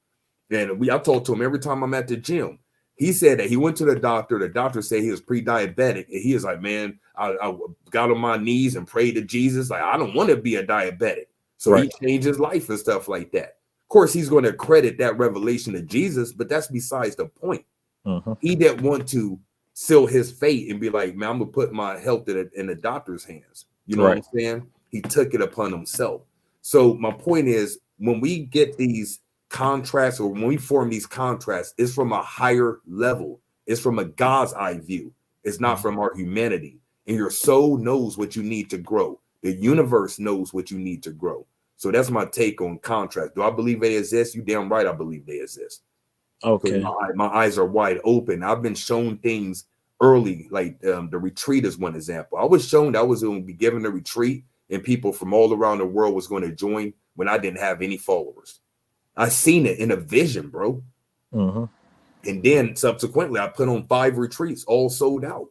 And I talk to him every time I'm at the gym. He said that he went to the doctor said he was pre-diabetic, and he was like, man, I got on my knees and prayed to Jesus. Like, I don't want to be a diabetic. So he changed his life and stuff like that. Of course, he's going to credit that revelation to Jesus, but that's besides the point. He didn't want to seal his fate and be like, man, I'm going to put my health in the doctor's hands. You know what I'm saying? He took it upon himself. So my point is, when we get these contrasts or when we form these contrasts, it's from a higher level. It's from a God's eye view. It's not from our humanity. And your soul knows what you need to grow. The universe knows what you need to grow. So that's my take on contrast. Do I believe they exist? You damn right I believe they exist. Okay. My eyes are wide open. I've been shown things early, like the retreat is one example. I was shown that I was going to be given a retreat and people from all around the world was going to join when I didn't have any followers. I seen it in a vision, bro. And then subsequently, I put on 5 retreats, all sold out.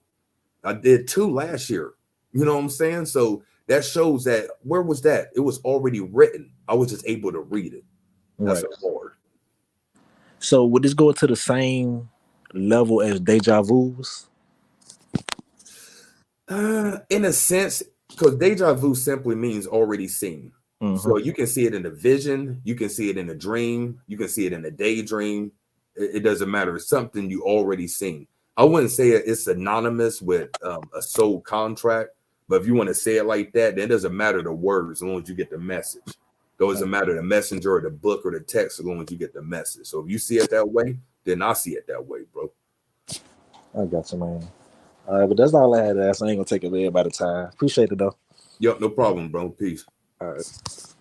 I did 2 last year. You know what I'm saying? So that shows that, where was that? It was already written. I was just able to read it. That's a Lord. So would this go to the same level as deja vus? In a sense, because deja vu simply means already seen. So you can see it in a vision, you can see it in a dream, you can see it in a daydream. It doesn't matter. It's something you already seen. I wouldn't say it's synonymous with a soul contract, but if you want to say it like that, then it doesn't matter the words as long as you get the message. It doesn't matter the messenger or the book or the text as long as you get the message. So if you see it that way, then I see it that way, bro. I got you, man. All right, but that's all I had to ask. I ain't gonna take up everybody's time. Appreciate it though. Yep, no problem, bro. Peace. All right.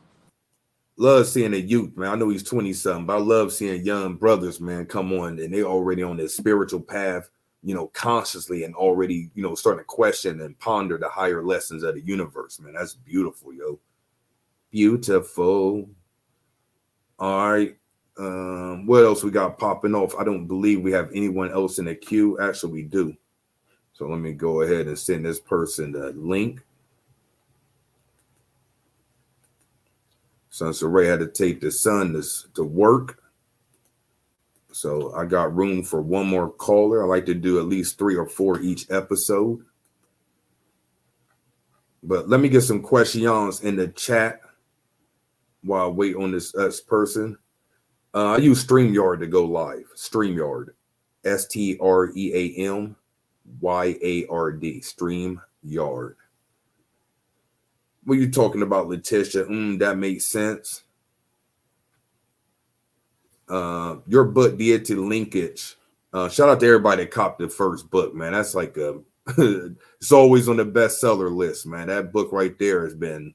Love seeing a youth, man. I know he's 20-something, but I love seeing young brothers, man, come on and they already on this spiritual path, you know, consciously and already, you know, starting to question and ponder the higher lessons of the universe, man. That's beautiful, yo. Beautiful. All right. What else we got popping off? I don't believe we have anyone else in the queue. Actually, we do. So let me go ahead and send this person the link. Son Saray had to take the son to work. So I got room for one more caller. I like to do at least 3 or 4 each episode. But let me get some questions in the chat while I wait on this person. I use StreamYard to go live. StreamYard. StreamYard. StreamYard. What are you talking about, Letitia? That makes sense. Your book, Deity Linkage. Shout out to everybody that copped the first book, man. That's like it's always on the bestseller list, man. That book right there has been,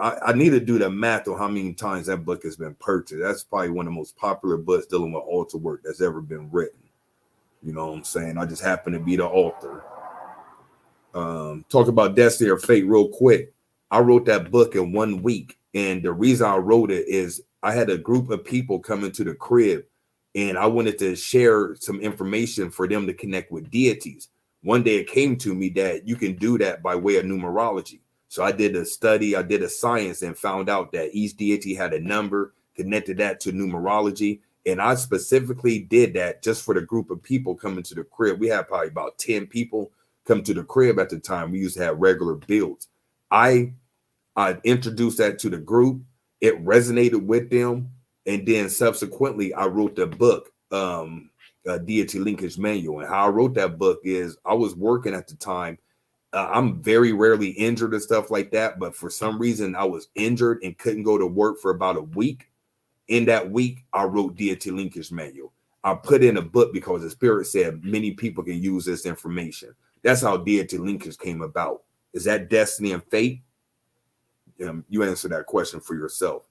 I need to do the math on how many times that book has been purchased. That's probably one of the most popular books dealing with altar work that's ever been written. You know what I'm saying? I just happen to be the author. Talk about destiny or fate real quick. I wrote that book in 1 week. And the reason I wrote it is I had a group of people come into the crib and I wanted to share some information for them to connect with deities. One day it came to me that you can do that by way of numerology. So I did a study, I did a science and found out that each deity had a number, connected that to numerology. And I specifically did that just for the group of people coming to the crib. We had probably about 10 people come to the crib at the time. We used to have regular builds. I introduced that to the group. It resonated with them. And then subsequently, I wrote the book, Deity Linkage Manual. And how I wrote that book is I was working at the time. I'm very rarely injured and stuff like that. But for some reason, I was injured and couldn't go to work for about a week. In that week, I wrote Deity Linkage Manual. I put in a book because the Spirit said many people can use this information. That's how Deity Linkage came about. Is that destiny and fate? You answer that question for yourself.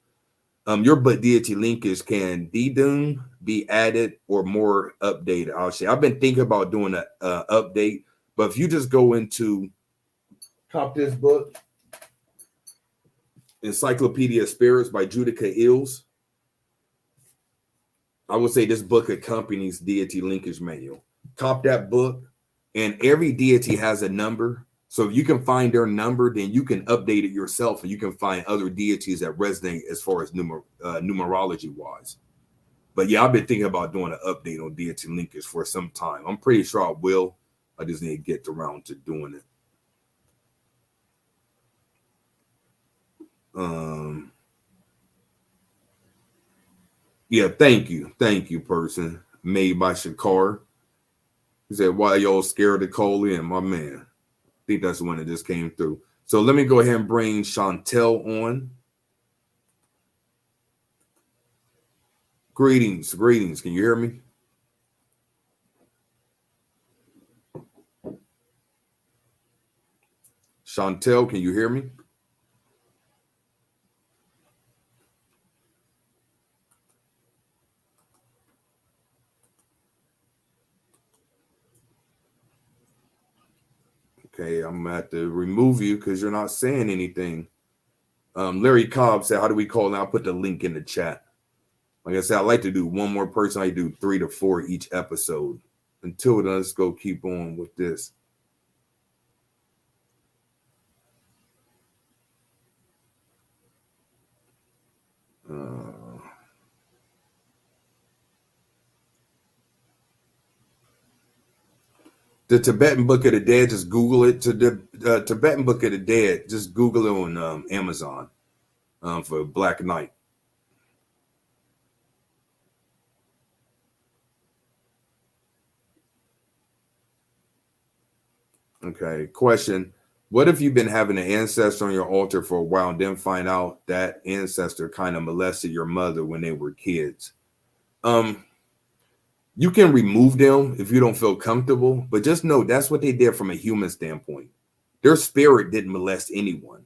Your book Deity Linkage can dedum be added or more updated. I've been thinking about doing an update, but if you just go into cop this book, Encyclopedia of Spirits by Judica Ills, I would say this book accompanies Deity Linkage Manual. Cop that book, and every deity has a number. So if you can find their number, then you can update it yourself, and you can find other deities that resonate as far as numerology wise. But yeah, I've been thinking about doing an update on Deity Linkage for some time. I'm pretty sure I will. I just need to get around to doing it. Yeah, thank you, person. Made by Shakar. He said, "Why y'all scared to call in, my man?" I think that's the one that just came through. So let me go ahead and bring Chantel on. Greetings. Can you hear me? Chantel, can you hear me? Okay, I'm gonna have to remove you because you're not saying anything. Larry Cobb said, "How do we call now?" I'll put the link in the chat. Like I said, I like to do one more person. I do 3 to 4 each episode. Until then, let's go keep on with this. The Tibetan Book of the Dead, just Google it. To the Tibetan Book of the Dead, just Google it on Amazon for Black Knight. Okay, question. What if you've been having an ancestor on your altar for a while and then find out that ancestor kind of molested your mother when they were kids? You can remove them if you don't feel comfortable, but just know that's what they did from a human standpoint. Their spirit didn't molest anyone.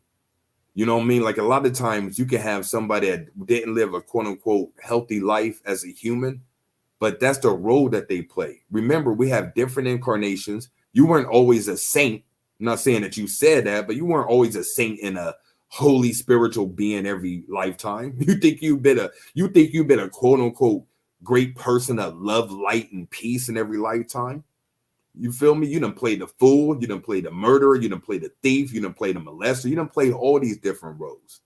You know what I mean? Like a lot of times you can have somebody that didn't live a quote unquote healthy life as a human, but that's the role that they play. Remember, we have different incarnations. You weren't always a saint. I'm not saying that you said that, but you weren't always a saint in a holy spiritual being every lifetime. You think you've been a quote unquote great person of love, light, and peace in every lifetime. You feel me? You done played the fool, you done played the murderer, you done played the thief, you done played the molester, you done played all these different roles.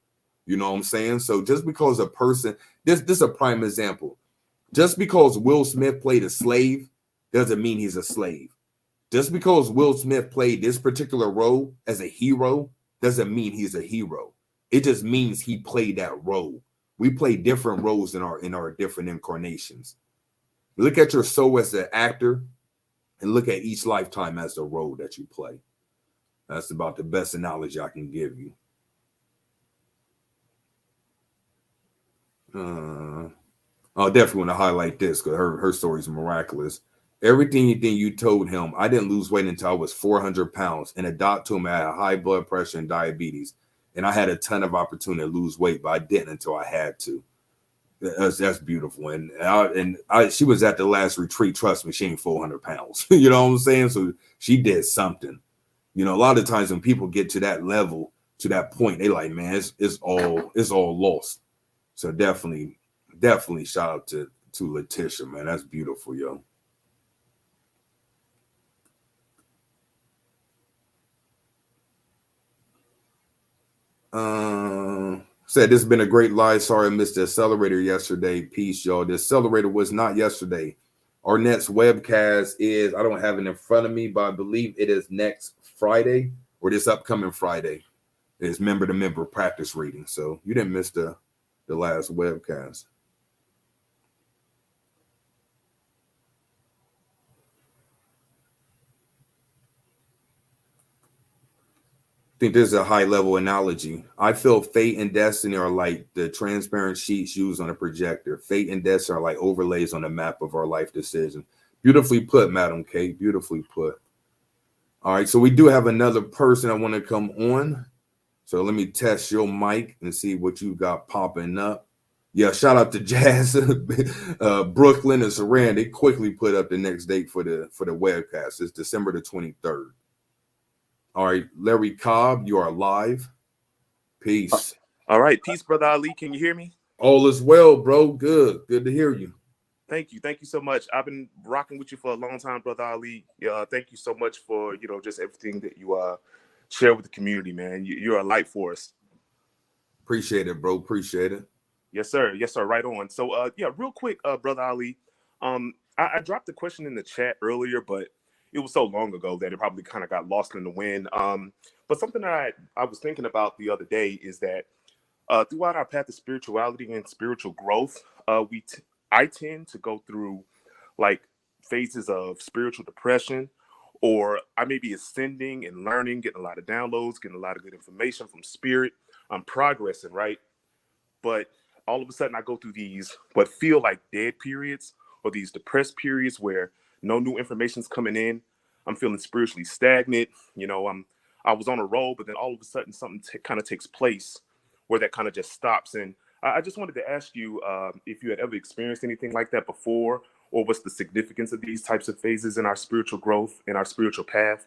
You know what I'm saying? So just because a person, this is a prime example. Just because Will Smith played a slave doesn't mean he's a slave. Just because Will Smith played this particular role as a hero doesn't mean he's a hero. It just means he played that role. We play different roles in our different incarnations. Look at your soul as an actor and look at each lifetime as the role that you play. That's about the best analogy I can give you. I definitely want to highlight this because her story is miraculous. Everything you told him, I didn't lose weight until I was 400 pounds. And a doctor told me I had high blood pressure and diabetes. And I had a ton of opportunity to lose weight, but I didn't until I had to. That's beautiful. And she was at the last retreat. Trust me, she ain't 400 pounds. You know what I'm saying? So she did something. You know, a lot of times when people get to that level, to that point, they like, man, it's all lost. So definitely shout out to Letitia, man. That's beautiful, yo. Said this has been a great live. Sorry I missed the accelerator yesterday. Peace, y'all. The accelerator was not yesterday. Our next webcast is, I don't have it in front of me, but I believe it is next Friday or this upcoming Friday. It is member to member practice reading. So you didn't miss the last webcast. I think this is a high level analogy. I feel fate and destiny are like the transparent sheets used on a projector. Fate and destiny are like overlays on the map of our life decision. Beautifully put, Madam Kate. Beautifully put. All right, so we do have another person I want to come on. So let me test your mic and see what you got popping up. Yeah, shout out to Jazz, Brooklyn, and Saran. They quickly put up the next date for the webcast. It's December the 23rd. All right, Larry Cobb, you are live. Peace. All right, peace, Brother Ali. Can you hear me? All is well, bro. Good to hear you. Thank you so much. I've been rocking with you for a long time, Brother Ali. Thank you so much for just everything that you share with the community, man. You're a light for us. Appreciate it, bro. Appreciate it. Yes, sir. Yes, sir. Right on. So, real quick, Brother Ali. I dropped the question in the chat earlier, but it was so long ago that it probably kind of got lost in the wind. But something that I was thinking about the other day is that throughout our path of spirituality and spiritual growth, I tend to go through like phases of spiritual depression, or I may be ascending and learning, getting a lot of downloads, getting a lot of good information from spirit. I'm progressing, right? But all of a sudden I go through these what feel like dead periods, or these depressed periods where no new information's coming in. I'm feeling spiritually stagnant. I was on a roll, but then all of a sudden something kind of takes place where that kind of just stops. And I just wanted to ask you if you had ever experienced anything like that before, or what's the significance of these types of phases in our spiritual growth, in our spiritual path.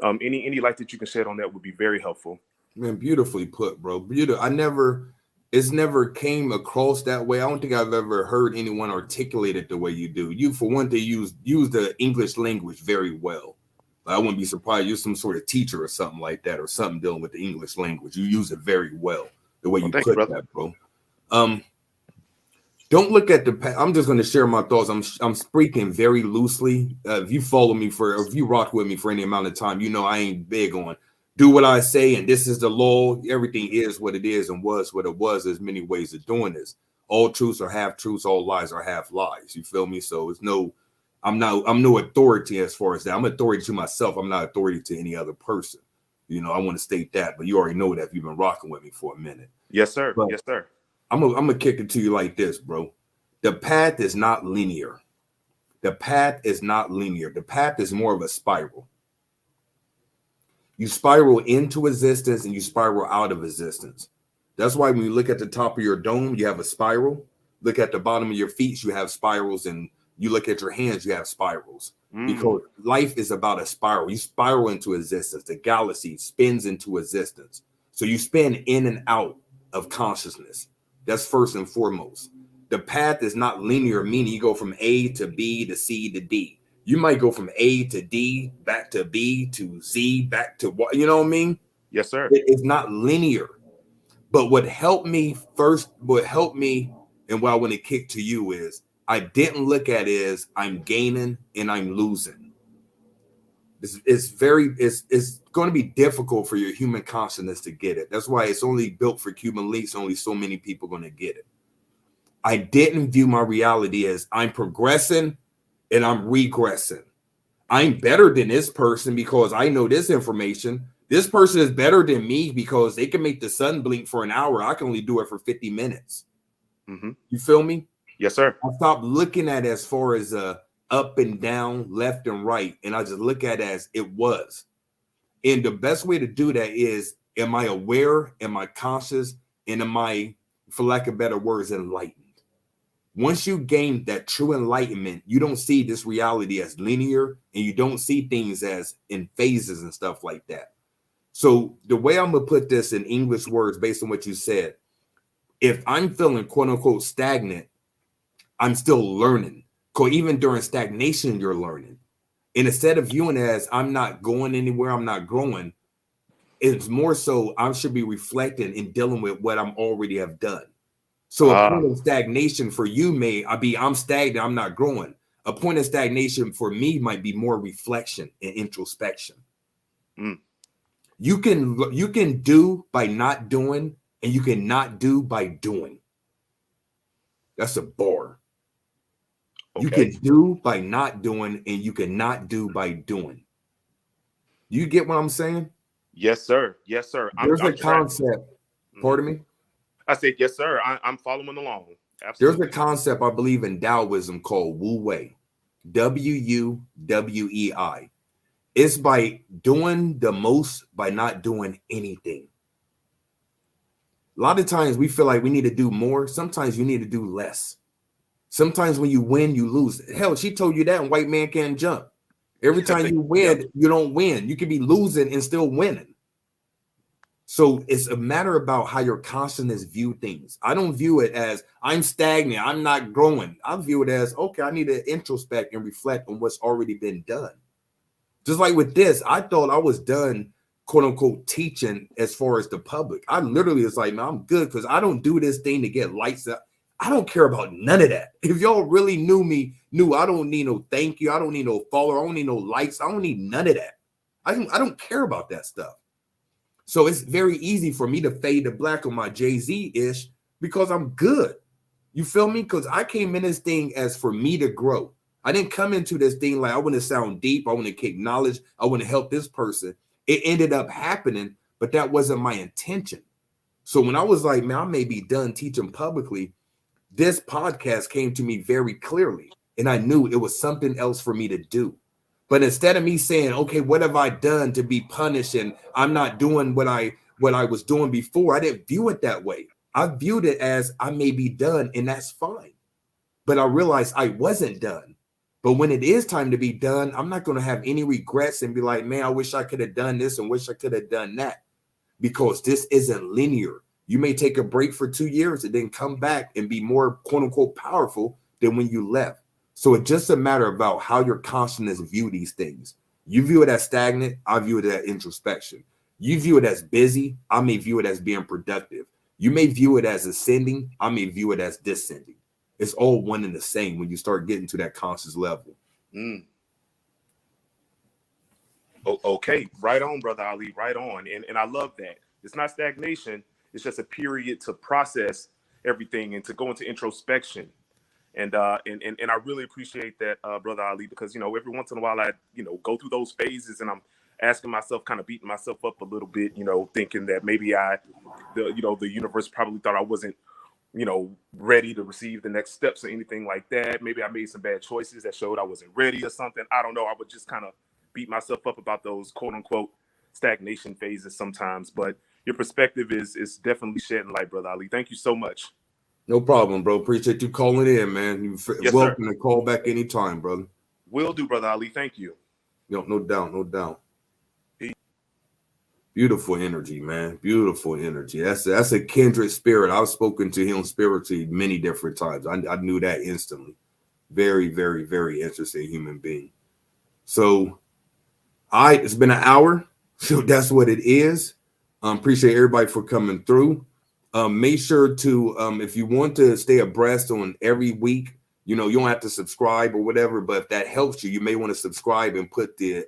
Any light that you can shed on that would be very helpful. Man, beautifully put, bro. It's never came across that way. I don't think I've ever heard anyone articulate it the way you do. You, for one thing, use the English language very well. I wouldn't be surprised you're some sort of teacher or something like that, or something dealing with the English language. You use it very well, the way you put that, bro. Don't look at I'm just going to share my thoughts. I'm speaking very loosely. If you follow me if you rock with me for any amount of time, I ain't big on do what I say, and this is the law. Everything is what it is and was what it was. There's many ways of doing this. All truths are half truths. All lies are half lies. You feel me? So I'm no authority as far as that. I'm authority to myself. I'm not authority to any other person. I want to state that, but you already know that if you've been rocking with me for a minute. Yes, sir. But yes, sir. I'm gonna kick it to you like this, bro. The path is not linear. The path is not linear. The path is more of a spiral. You spiral into existence and you spiral out of existence. That's why when you look at the top of your dome, you have a spiral. Look at the bottom of your feet, you have spirals, and you look at your hands, you have spirals. Because life is about a spiral. You spiral into existence. The galaxy spins into existence. So you spin in and out of consciousness. That's first and foremost. The path is not linear, meaning you go from A to B to C to D. You might go from A to D, back to B to Z, back to what, you know what I mean? Yes, sir. It's not linear. But what helped me, and what I want to kick to you is, I didn't look at it as I'm gaining and I'm losing. It's going to be difficult for your human consciousness to get it. That's why it's only built for Cuban elites. Only so many people going to get it. I didn't view my reality as I'm progressing and I'm regressing. I'm better than this person because I know this information. This person is better than me because they can make the sun blink for an hour. I can only do it for 50 minutes. Mm-hmm. You feel me? Yes, sir. I stopped looking at it as far as up and down, left and right, and I just look at it as it was. And the best way to do that is, am I aware? Am I conscious? And am I, for lack of better words, enlightened? Once you gain that true enlightenment, you don't see this reality as linear, and you don't see things as in phases and stuff like that. So the way I'm going to put this in English words based on what you said, if I'm feeling quote unquote stagnant, I'm still learning. Because even during stagnation, you're learning. And instead of viewing it as I'm not going anywhere, I'm not growing, it's more so I should be reflecting and dealing with what I'm already have done. So a point of stagnation for you may I'm stagnant, I'm not growing. A point of stagnation for me might be more reflection and introspection. You can do by not doing, and you can not do by doing. That's a bar. Okay. You can do by not doing, and you cannot do by doing. You get what I'm saying? Yes, sir. Yes, sir. There's a concept. Pardon me? I said, yes, sir. I'm following along. Absolutely. There's a concept, I believe, in Taoism called Wu Wei. Wuwei. It's by doing the most by not doing anything. A lot of times we feel like we need to do more. Sometimes you need to do less. Sometimes when you win, you lose. Hell, she told you that, and White Man Can't Jump. Every time you win, you don't win. You can be losing and still winning. So it's a matter about how your consciousness view things. I don't view it as I'm stagnant, I'm not growing. I view it as, okay, I need to introspect and reflect on what's already been done. Just like with this, I thought I was done, quote unquote, teaching as far as the public. I literally was like, man, I'm good because I don't do this thing to get likes up. I don't care about none of that. If y'all really knew me, I don't need no thank you. I don't need no follower. I don't need no likes. I don't need none of that. I don't care about that stuff. So it's very easy for me to fade to black on my Jay-Z-ish because I'm good. You feel me? Because I came in this thing as for me to grow. I didn't come into this thing like I want to sound deep. I want to kick knowledge. I want to help this person. It ended up happening, but that wasn't my intention. So when I was like, man, I may be done teaching publicly, this podcast came to me very clearly. And I knew it was something else for me to do. But instead of me saying, okay, what have I done to be punished and I'm not doing what I was doing before, I didn't view it that way. I viewed it as I may be done and that's fine. But I realized I wasn't done. But when it is time to be done, I'm not going to have any regrets and be like, man, I wish I could have done this and wish I could have done that. Because this isn't linear. You may take a break for 2 years and then come back and be more quote unquote powerful than when you left. So it's just a matter about how your consciousness view these things. You view it as stagnant. I view it as introspection. You view it as busy. I may view it as being productive. You may view it as ascending. I may view it as descending. It's all one and the same when you start getting to that conscious level. Okay. Right on, Brother Ali. Right on. And I love that. It's not stagnation. It's just a period to process everything and to go into introspection. And I really appreciate that, Brother Ali, because, every once in a while I, go through those phases and I'm asking myself, kind of beating myself up a little bit, thinking that maybe the universe probably thought I wasn't, ready to receive the next steps or anything like that. Maybe I made some bad choices that showed I wasn't ready or something. I don't know. I would just kind of beat myself up about those quote unquote stagnation phases sometimes. But your perspective is definitely shedding light, Brother Ali. Thank you so much. No problem, bro. Appreciate you calling in, man. You're welcome to call back anytime, brother. Will do, Brother Ali. Thank you. No doubt, no doubt. Beautiful energy, man. Beautiful energy. That's a kindred spirit. I've spoken to him spiritually many different times. I knew that instantly. Very, very, very interesting human being. So, it's been an hour. So that's what it is. Appreciate everybody for coming through. Make sure to, if you want to stay abreast on every week, You know, you don't have to subscribe or whatever, but if that helps you, you may want to subscribe and put the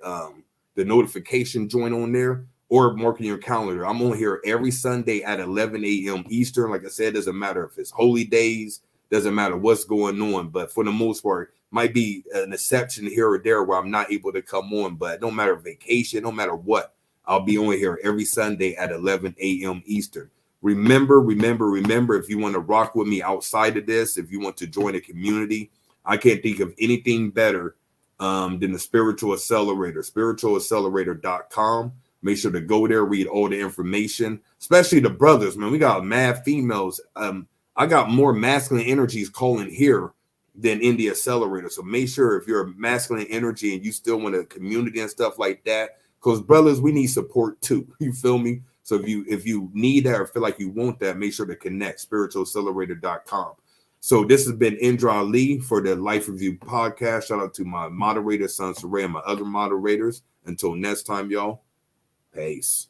notification joint on there, or mark in your calendar. I'm on here every Sunday at 11 a.m. Eastern. Like I said, doesn't matter if it's holy days, doesn't matter what's going on, but for the most part, might be an exception here or there where I'm not able to come on, but no matter vacation, no matter what, I'll be on here every Sunday at 11 a.m. Eastern. Remember, if you want to rock with me outside of this, if you want to join a community, I can't think of anything better than the Spiritual Accelerator, spiritualaccelerator.com. Make sure to go there, read all the information, especially the brothers, man. We got mad females. I got more masculine energies calling here than in the accelerator. So make sure if you're a masculine energy and you still want a community and stuff like that, because brothers, we need support too. You feel me? So if you need that or feel like you want that, make sure to connect, spiritualaccelerator.com. So this has been Indra Ali for the Life Review podcast. Shout out to my moderator, Son Saray, and my other moderators. Until next time, y'all. Peace.